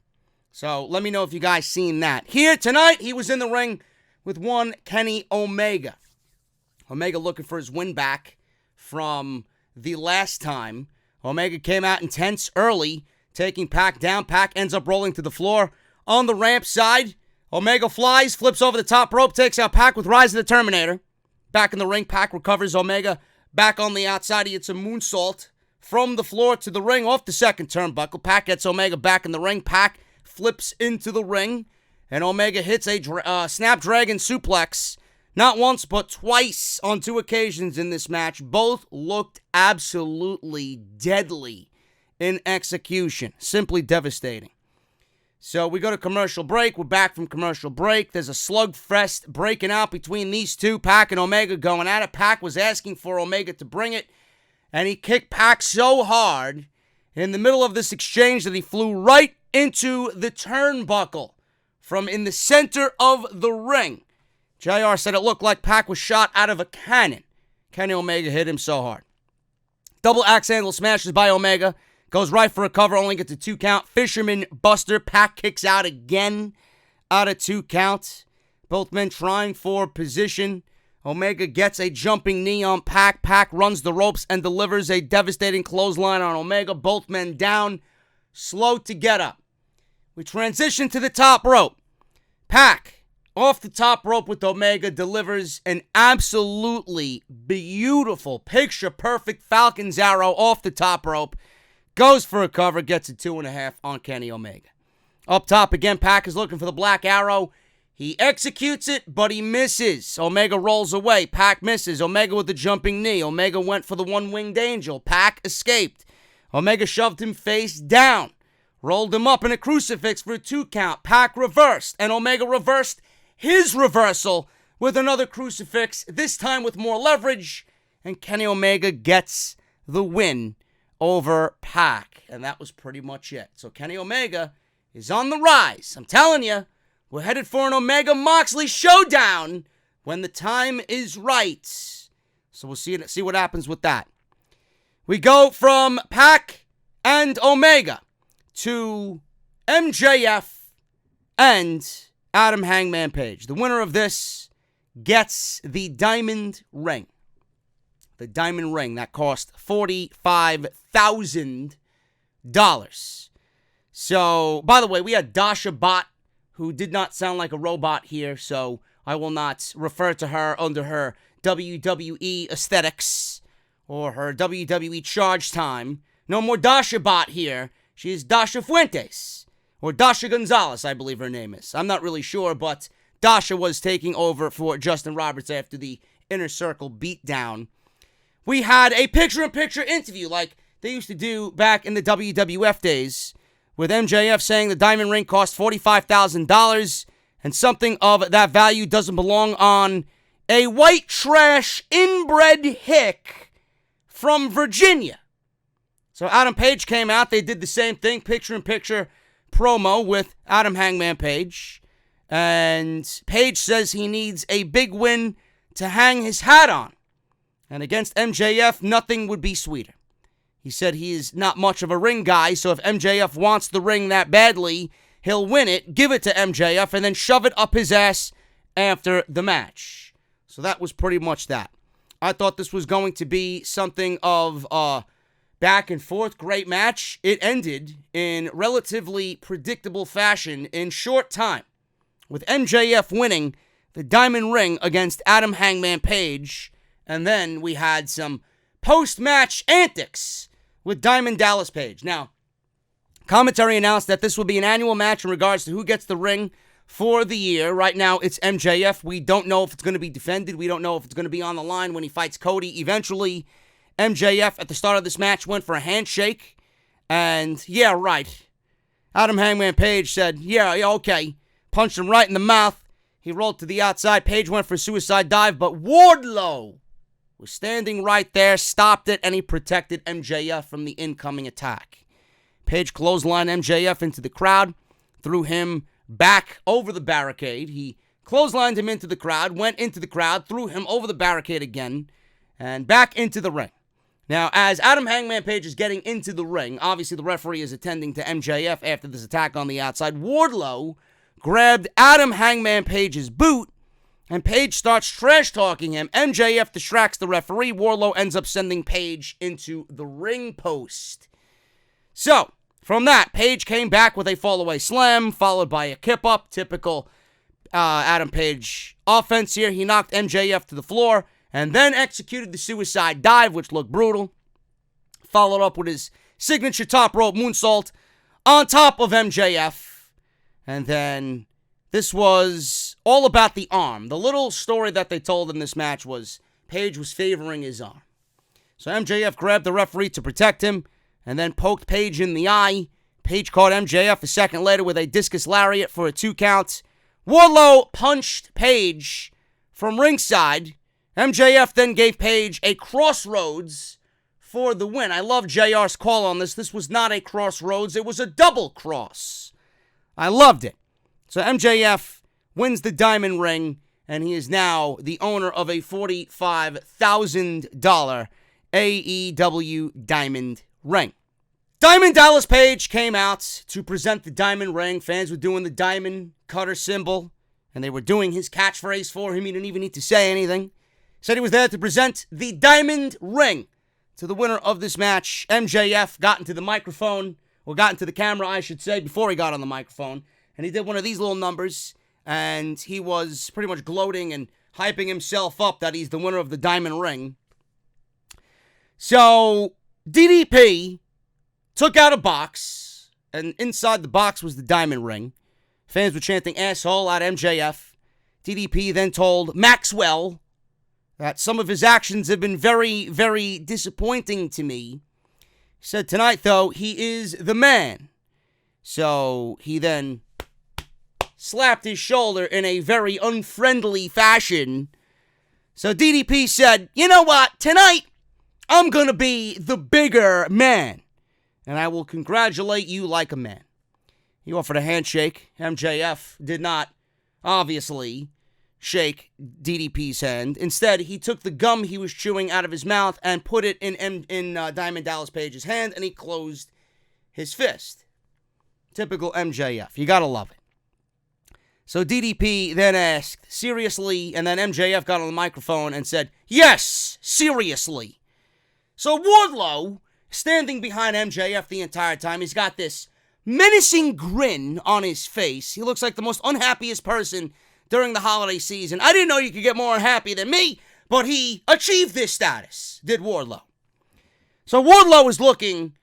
So let me know if you guys seen that. Here tonight, he was in the ring with one Kenny Omega. Omega looking for his win back from the last time. Omega came out intense early, taking Pac down. Pac ends up rolling to the floor on the ramp side. Omega flies, flips over the top rope, takes out Pac with Rise of the Terminator. Back in the ring, Pac recovers Omega. Back on the outside, he hits a moonsault from the floor to the ring off the second turnbuckle. Pac gets Omega back in the ring. Pac flips into the ring, and Omega hits a Snapdragon suplex. Not once, but twice on two occasions in this match. Both looked absolutely deadly in execution. Simply devastating. So we go to commercial break. We're back from commercial break. There's a slugfest breaking out between these two. Pac and Omega going at it. Pac was asking for Omega to bring it, and he kicked Pac so hard in the middle of this exchange that he flew right into the turnbuckle from in the center of the ring. JR said it looked like Pac was shot out of a cannon. Kenny Omega hit him so hard. Double axe handle smashes by Omega. Goes right for a cover, only gets a 2 count. Fisherman Buster. Pac kicks out again out of 2 counts. Both men trying for position. Omega gets a jumping knee on Pac. Pac runs the ropes and delivers a devastating clothesline on Omega. Both men down, slow to get up. We transition to the top rope. Pac, off the top rope with Omega, delivers an absolutely beautiful, picture-perfect Falcon's Arrow off the top rope. Goes for a cover, gets a 2.5 on Kenny Omega. Up top again, Pac is looking for the Black Arrow. He executes it, but he misses. Omega rolls away. Pac misses. Omega with the jumping knee. Omega went for the one-winged angel. Pac escaped. Omega shoved him face down. Rolled him up in a crucifix for a 2 count. Pac reversed, and Omega reversed his reversal with another crucifix, this time with more leverage, and Kenny Omega gets the win over Pac. And that was pretty much it. So Kenny Omega is on the rise. I'm telling you, we're headed for an Omega Moxley showdown when the time is right. So we'll see what happens with that. We go from Pac and Omega to MJF and Adam Hangman Page. The winner of this gets the diamond ring. The diamond ring that cost $45,000. So, by the way, we had Dasha Bot, who did not sound like a robot here, so I will not refer to her under her WWE aesthetics or her WWE charge time. No more Dasha Bot here. She is Dasha Fuentes, or Dasha Gonzalez, I believe her name is. I'm not really sure, but Dasha was taking over for Justin Roberts after the Inner Circle beatdown. We had a picture-in-picture interview like they used to do back in the WWF days, with MJF saying the diamond ring cost $45,000, and something of that value doesn't belong on a white trash inbred hick from Virginia. So Adam Page came out. They did the same thing, picture-in-picture promo with Adam Hangman Page. And Page says he needs a big win to hang his hat on. And against MJF, nothing would be sweeter. He said he is not much of a ring guy, so if MJF wants the ring that badly, he'll win it, give it to MJF, and then shove it up his ass after the match. So that was pretty much that. I thought this was going to be something of back and forth, great match. It ended in relatively predictable fashion in short time, with MJF winning the diamond ring against Adam Hangman Page. And then we had some post-match antics with Diamond Dallas Page. Now, commentary announced that this will be an annual match in regards to who gets the ring for the year. Right now, it's MJF. We don't know if it's going to be defended. We don't know if it's going to be on the line when he fights Cody. Eventually, MJF at the start of this match went for a handshake. And, yeah, right. Adam Hangman Page said, yeah, okay. Punched him right in the mouth. He rolled to the outside. Page went for a suicide dive, but Wardlow was standing right there, stopped it, and he protected MJF from the incoming attack. Page clotheslined MJF into the crowd, threw him back over the barricade. He clotheslined him into the crowd, went into the crowd, threw him over the barricade again, and back into the ring. Now, as Adam Hangman Page is getting into the ring, obviously the referee is attending to MJF after this attack on the outside. Wardlow grabbed Adam Hangman Page's boot, and Page starts trash-talking him. MJF distracts the referee. Wardlow ends up sending Page into the ring post. So, from that, Page came back with a fall-away slam, followed by a kip-up. Typical Adam Page offense here. He knocked MJF to the floor, and then executed the suicide dive, which looked brutal. Followed up with his signature top rope moonsault on top of MJF. And then this was all about the arm. The little story that they told in this match was Page was favoring his arm. So MJF grabbed the referee to protect him and then poked Page in the eye. Page caught MJF a second later with a discus lariat for a 2 count. Wardlow punched Page from ringside. MJF then gave Page a crossroads for the win. I love JR's call on this. This was not a crossroads. It was a double cross. I loved it. So MJF wins the diamond ring, and he is now the owner of a $45,000 AEW diamond ring. Diamond Dallas Page came out to present the diamond ring. Fans were doing the diamond cutter symbol, and they were doing his catchphrase for him. He didn't even need to say anything. Said he was there to present the diamond ring to the winner of this match. MJF got into the microphone, or got into the camera, I should say, before he got on the microphone. And he did one of these little numbers, and he was pretty much gloating and hyping himself up that he's the winner of the diamond ring. So, DDP took out a box, and inside the box was the diamond ring. Fans were chanting asshole at MJF. DDP then told Maxwell that some of his actions have been very, very disappointing to me. He said tonight, though, he is the man. So he then slapped his shoulder in a very unfriendly fashion. So DDP said, you know what, tonight I'm going to be the bigger man, and I will congratulate you like a man. He offered a handshake. MJF did not, obviously, shake DDP's hand. Instead, he took the gum he was chewing out of his mouth and put it in Diamond Dallas Page's hand, and he closed his fist. Typical MJF. You gotta love it. So DDP then asked, seriously? And then MJF got on the microphone and said, yes, seriously. So Wardlow, standing behind MJF the entire time, he's got this menacing grin on his face. He looks like the most unhappiest person during the holiday season. I didn't know you could get more unhappy than me, but he achieved this status, did Wardlow. So Wardlow is looking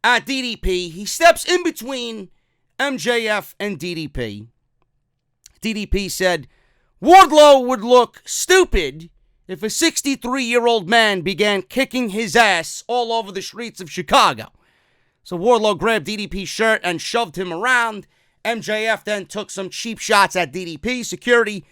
at DDP. He steps in between MJF and DDP. DDP said, Wardlow would look stupid if a 63-year-old man began kicking his ass all over the streets of Chicago. So Wardlow grabbed DDP's shirt and shoved him around. MJF then took some cheap shots at DDP. Security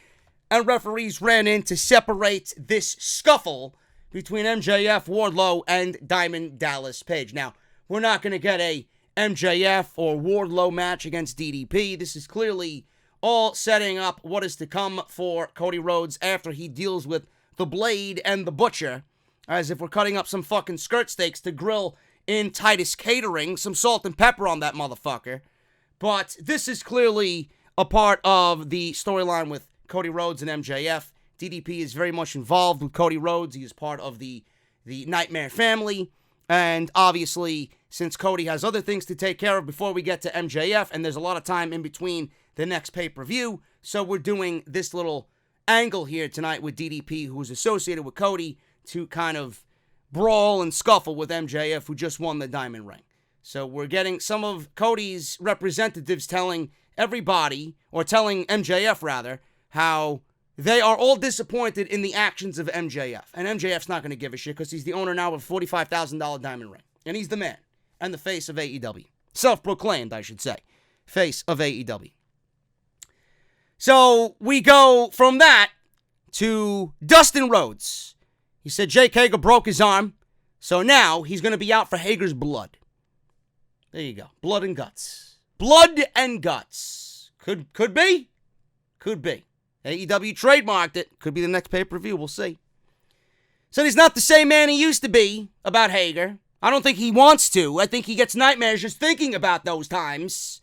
and referees ran in to separate this scuffle between MJF, Wardlow, and Diamond Dallas Page. Now, we're not going to get a MJF or Wardlow match against DDP. This is clearly all setting up what is to come for Cody Rhodes after he deals with the Blade and the Butcher, as if we're cutting up some fucking skirt steaks to grill in Titus Catering, some salt and pepper on that motherfucker. But this is clearly a part of the storyline with Cody Rhodes and MJF. DDP is very much involved with Cody Rhodes. He is part of the Nightmare family. And obviously, since Cody has other things to take care of before we get to MJF, and there's a lot of time in between the next pay-per-view, so we're doing this little angle here tonight with DDP, who is associated with Cody, to kind of brawl and scuffle with MJF, who just won the Diamond Ring. So we're getting some of Cody's representatives telling everybody, or telling MJF rather, how they are all disappointed in the actions of MJF. And MJF's not going to give a shit because he's the owner now of a $45,000 diamond ring. And he's the man and the face of AEW. Self-proclaimed, I should say. Face of AEW. So we go from that to Dustin Rhodes. He said Jake Hager broke his arm, so now he's going to be out for Hager's blood. There you go. Blood and guts. Blood and guts. Could be. Could be. AEW trademarked it. Could be the next pay-per-view. We'll see. Said he's not the same man he used to be about Hager. I don't think he wants to. I think he gets nightmares just thinking about those times.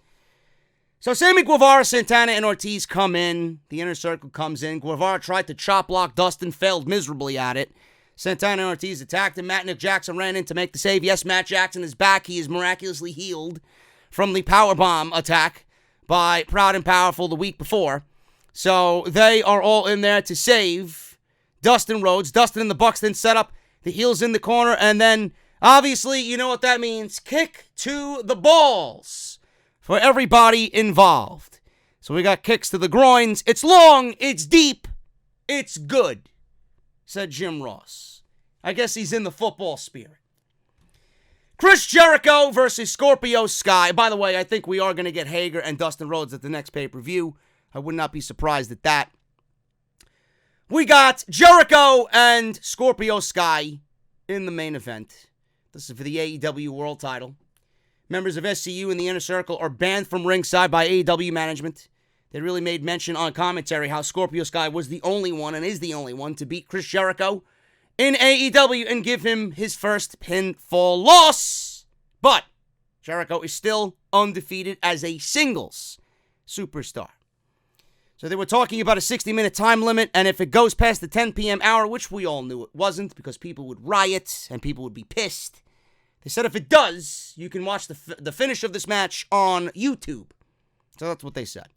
So Sammy Guevara, Santana, and Ortiz come in. The Inner Circle comes in. Guevara tried to chop block Dustin, failed miserably at it. Santana and Ortiz attacked him. Matt Nick Jackson ran in to make the save. Yes, Matt Jackson is back. He is miraculously healed from the powerbomb attack by Proud and Powerful the week before. So they are all in there to save Dustin Rhodes. Dustin and the Bucks then set up the heels in the corner. And then, obviously, you know what that means. Kick to the balls for everybody involved. So we got kicks to the groins. It's long, it's deep, it's good, said Jim Ross. I guess he's in the football spirit. Chris Jericho versus Scorpio Sky. By the way, I think we are going to get Hager and Dustin Rhodes at the next pay-per-view. I would not be surprised at that. We got Jericho and Scorpio Sky in the main event. This is for the AEW World title. Members of SCU and the Inner Circle are banned from ringside by AEW management. They really made mention on commentary how Scorpio Sky was the only one and is the only one to beat Chris Jericho in AEW and give him his first pinfall loss. But Jericho is still undefeated as a singles superstar. So they were talking about a 60-minute time limit, and if it goes past the 10 p.m. hour, which we all knew it wasn't because people would riot and people would be pissed, they said if it does, you can watch the finish of this match on YouTube. So that's what they said.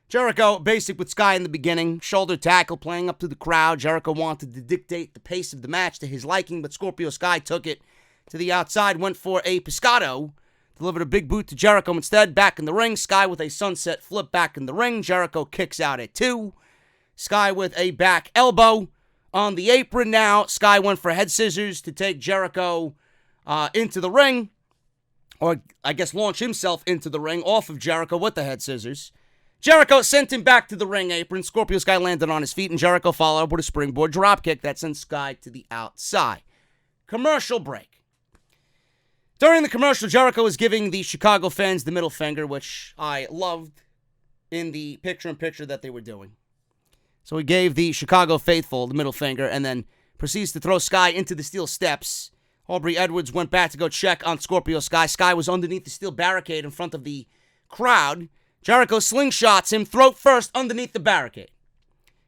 Jericho, basic with Sky in the beginning, shoulder tackle, playing up to the crowd. Jericho wanted to dictate the pace of the match to his liking, but Scorpio Sky took it to the outside, went for a pescado, delivered a big boot to Jericho instead. Back in the ring, Sky with a sunset flip back in the ring. Jericho kicks out at 2. Sky with a back elbow on the apron now. Sky went for head scissors to take Jericho into the ring, or I guess launch himself into the ring off of Jericho with the head scissors. Jericho sent him back to the ring apron. Scorpio Sky landed on his feet, and Jericho followed up with a springboard dropkick that sent Sky to the outside. Commercial break. During the commercial, Jericho was giving the Chicago fans the middle finger, which I loved in the picture-in-picture that they were doing. So he gave the Chicago faithful the middle finger and then proceeds to throw Sky into the steel steps. Aubrey Edwards went back to go check on Scorpio Sky. Sky was underneath the steel barricade in front of the crowd. Jericho slingshots him throat first underneath the barricade.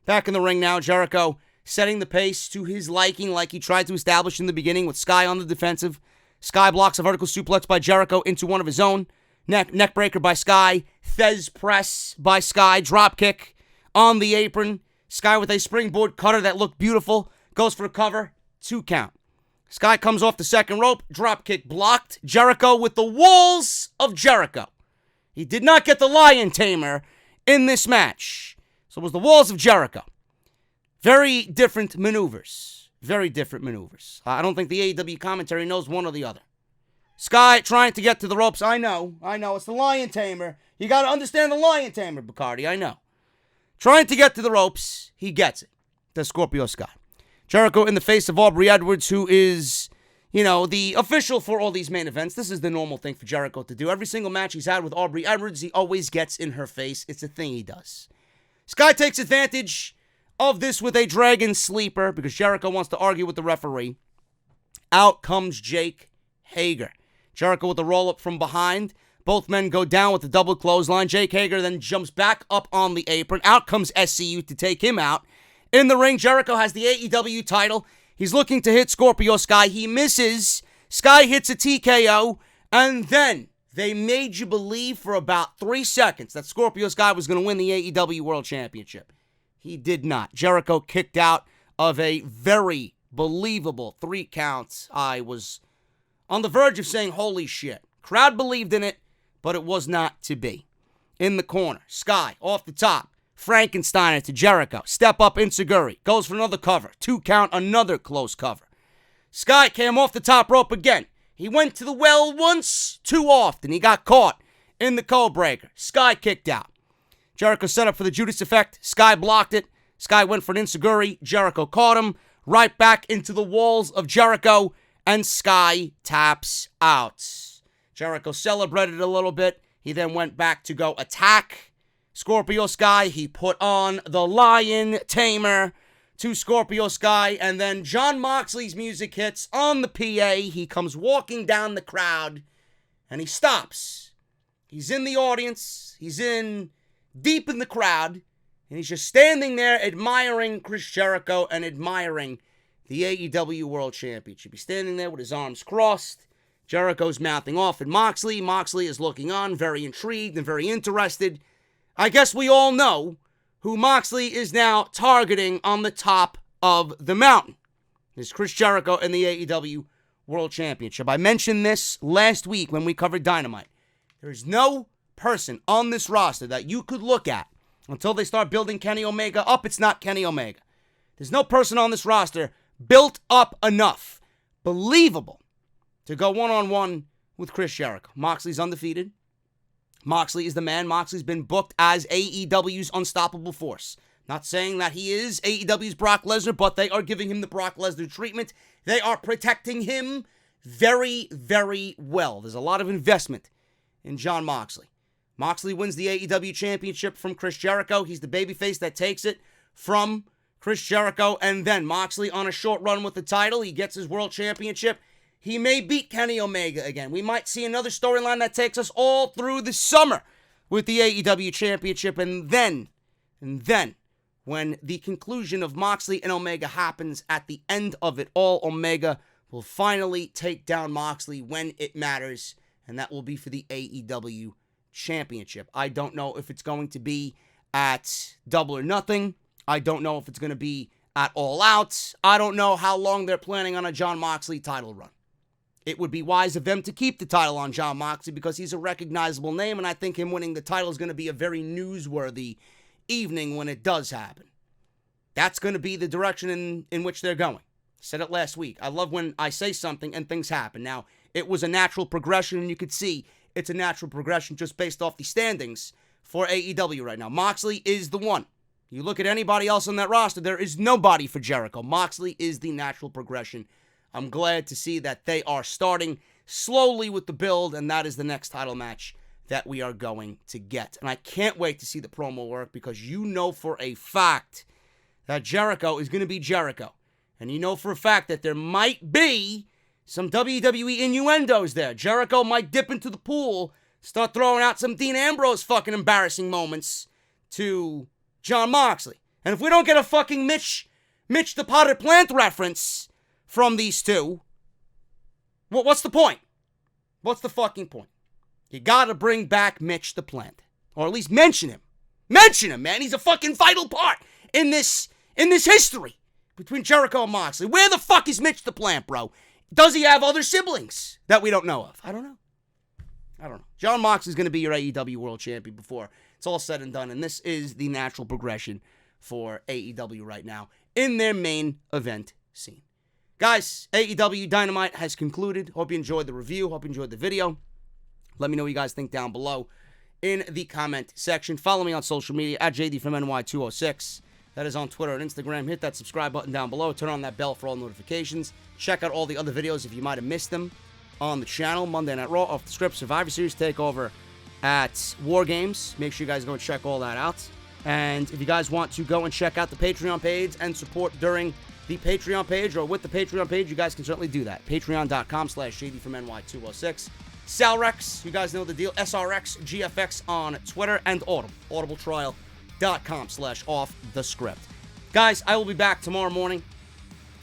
Back in the ring now, Jericho setting the pace to his liking like he tried to establish in the beginning with Sky on the defensive. Sky blocks a vertical suplex by Jericho into one of his own. Neck breaker by Sky. Thez press by Sky. Drop kick on the apron. Sky with a springboard cutter that looked beautiful. Goes for a cover. 2 count. Sky comes off the second rope. Drop kick blocked. Jericho with the walls of Jericho. He did not get the Lion Tamer in this match. So it was the walls of Jericho. Very different maneuvers. Very different maneuvers. I don't think the AEW commentary knows one or the other. Sky trying to get to the ropes. I know. It's the Lion Tamer. You got to understand the Lion Tamer, Bacardi. I know. Trying to get to the ropes. He gets it. The Scorpio Sky. Jericho in the face of Aubrey Edwards, who is, the official for all these main events. This is the normal thing for Jericho to do. Every single match he's had with Aubrey Edwards, he always gets in her face. It's a thing he does. Sky takes advantage of this with a Dragon Sleeper because Jericho wants to argue with the referee. Out comes Jake Hager. Jericho with the roll-up from behind. Both men go down with the double clothesline. Jake Hager then jumps back up on the apron. Out comes SCU to take him out. In the ring, Jericho has the AEW title. He's looking to hit Scorpio Sky. He misses. Sky hits a TKO. And then they made you believe for about 3 seconds that Scorpio Sky was going to win the AEW World Championship. He did not. Jericho kicked out of a very unbelievable 3 counts. I was on the verge of saying, holy shit. Crowd believed in it, but it was not to be. In the corner, Sky off the top. Frankensteiner to Jericho. Step up Inseguri. Goes for another cover. 2 count, another close cover. Sky came off the top rope again. He went to the well once too often. He got caught in the code breaker. Sky kicked out. Jericho set up for the Judas effect. Sky blocked it. Sky went for an Inseguri. Jericho caught him. Right back into the walls of Jericho. And Sky taps out. Jericho celebrated a little bit. He then went back to go attack Scorpio Sky. He put on the Lion Tamer to Scorpio Sky. And then Jon Moxley's music hits on the PA. He comes walking down the crowd. And he stops. He's in the audience. He's deep in the crowd. And he's just standing there admiring Chris Jericho and admiring the AEW World Championship. He's standing there with his arms crossed. Jericho's mouthing off at Moxley. Moxley is looking on, very intrigued and very interested. I guess we all know who Moxley is now targeting on the top of the mountain. It's Chris Jericho and the AEW World Championship. I mentioned this last week when we covered Dynamite. There's no person on this roster that you could look at until they start building Kenny Omega up. It's not Kenny Omega. There's no person on this roster built up enough, believable, to go one-on-one with Chris Jericho. Moxley's undefeated. Moxley is the man. Moxley's been booked as AEW's unstoppable force. Not saying that he is AEW's Brock Lesnar, but they are giving him the Brock Lesnar treatment. They are protecting him very, very well. There's a lot of investment in Jon Moxley. Moxley wins the AEW Championship from Chris Jericho. He's the babyface that takes it from Chris Jericho. And then Moxley on a short run with the title. He gets his World Championship. He may beat Kenny Omega again. We might see another storyline that takes us all through the summer with the AEW Championship. And then, when the conclusion of Moxley and Omega happens at the end of it all, Omega will finally take down Moxley when it matters. And that will be for the AEW Championship. I don't know if it's going to be at Double or Nothing. I don't know if it's going to be at All Out. I don't know how long they're planning on a Jon Moxley title run. It would be wise of them to keep the title on Jon Moxley because he's a recognizable name, and I think him winning the title is going to be a very newsworthy evening when it does happen. That's going to be the direction in which they're going. I said it last week. I love when I say something and things happen. Now, it was a natural progression, and you could see it's a natural progression just based off the standings for AEW right now. Moxley is the one. You look at anybody else on that roster, there is nobody for Jericho. Moxley is the natural progression. I'm glad to see that they are starting slowly with the build, and that is the next title match that we are going to get. And I can't wait to see the promo work because you know for a fact that Jericho is going to be Jericho. And you know for a fact that there might be some WWE innuendos there. Jericho might dip into the pool, start throwing out some Dean Ambrose fucking embarrassing moments to Jon Moxley. And if we don't get a fucking Mitch the Potted Plant reference from these two, what's the point? What's the fucking point? You gotta bring back Mitch the Plant. Or at least mention him. Mention him, man. He's a fucking vital part in this history between Jericho and Moxley. Where the fuck is Mitch the Plant, bro? Does he have other siblings that we don't know of? I don't know. Jon Moxley's going to be your AEW World Champion before it's all said and done, and this is the natural progression for AEW right now in their main event scene. Guys, AEW Dynamite has concluded. Hope you enjoyed the review. Hope you enjoyed the video. Let me know what you guys think down below in the comment section. Follow me on social media at JD from NY206. That is on Twitter and Instagram. Hit that subscribe button down below. Turn on that bell for all notifications. Check out all the other videos if you might have missed them on the channel. Monday Night Raw, Off the Script, Survivor Series, TakeOver at WarGames. Make sure you guys go and check all that out. And if you guys want to go and check out the Patreon page and support during the Patreon page or with the Patreon page, you guys can certainly do that. Patreon.com/JD from NY206. Salrex, you guys know the deal. SRX, GFX on Twitter and Audible. audibletrial.com/offthescript. Guys, I will be back tomorrow morning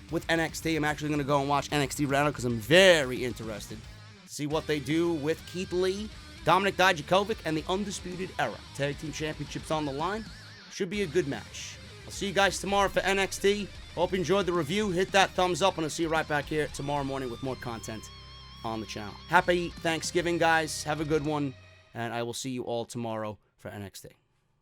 with NXT. I'm actually going to go and watch NXT right now because I'm very interested to see what they do with Keith Lee, Dominic Dijakovic, and the Undisputed Era. Tag Team Championships on the line. Should be a good match. I'll see you guys tomorrow for NXT. Hope you enjoyed the review. Hit that thumbs up, and I'll see you right back here tomorrow morning with more content on the channel. Happy Thanksgiving, guys. Have a good one, and I will see you all tomorrow for NXT.